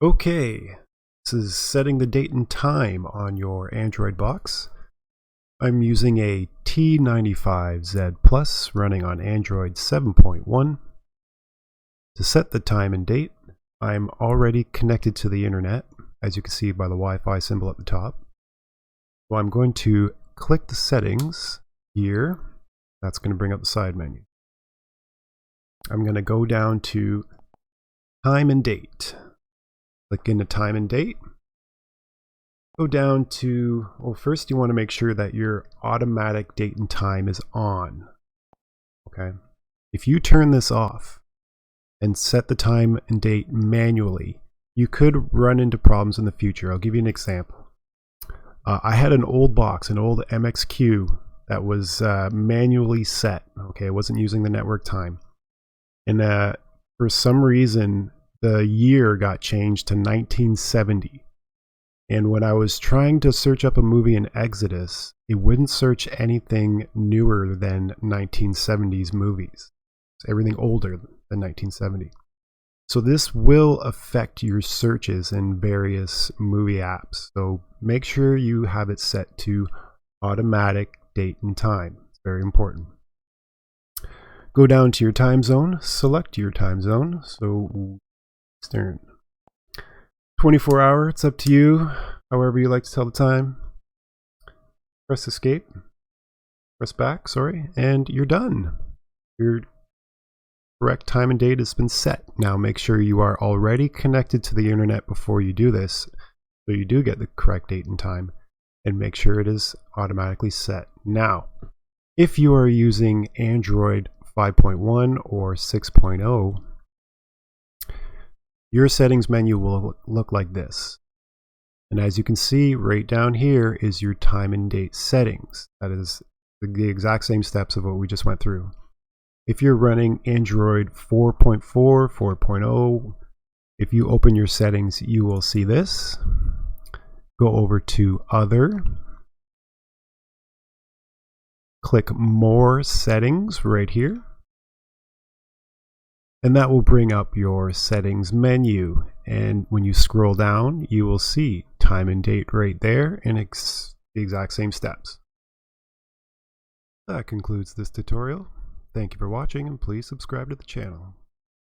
Okay, this is setting the date and time on your Android box. I'm using a T95Zplus running on Android 7.1. To set the time and date, I'm already connected to the internet, as you can see by the Wi-Fi symbol at the top. So I'm going to click the settings here. That's going to bring up the side menu. I'm going to go down to time and date. Click into time and date. Go down to, well, first you want to make sure that your automatic date and time is on. Okay. If you turn this off and set the time and date manually, you could run into problems in the future. I'll give you an example. I had an old box, an old MXQ that was manually set. Okay, it wasn't using the network time. And for some reason, the year got changed to 1970. And when I was trying to search up a movie in Exodus, it wouldn't search anything newer than 1970s movies. It's everything older than 1970. So this will affect your searches in various movie apps. So make sure you have it set to automatic date and time. It's very important. Go down to your time zone, select your time zone. So Eastern. 24 hour, it's up to you, however you like to tell the time. Press escape, press back, sorry, and you're done. Your correct time and date has been set. Now make sure you are already connected to the internet before you do this, so you do get the correct date and time, and make sure it is automatically set. Now, if you are using Android 5.1 or 6.0, your settings menu will look like this. And as you can see, right down here is your time and date settings. That is the exact same steps of what we just went through. If you're running Android 4.4, 4.0, if you open your settings, you will see this. Go over to Other. Click More Settings right here. And that will bring up your settings menu. And when you scroll down, you will see time and date right there and the exact same steps. That concludes this tutorial. Thank you for watching, and please subscribe to the channel.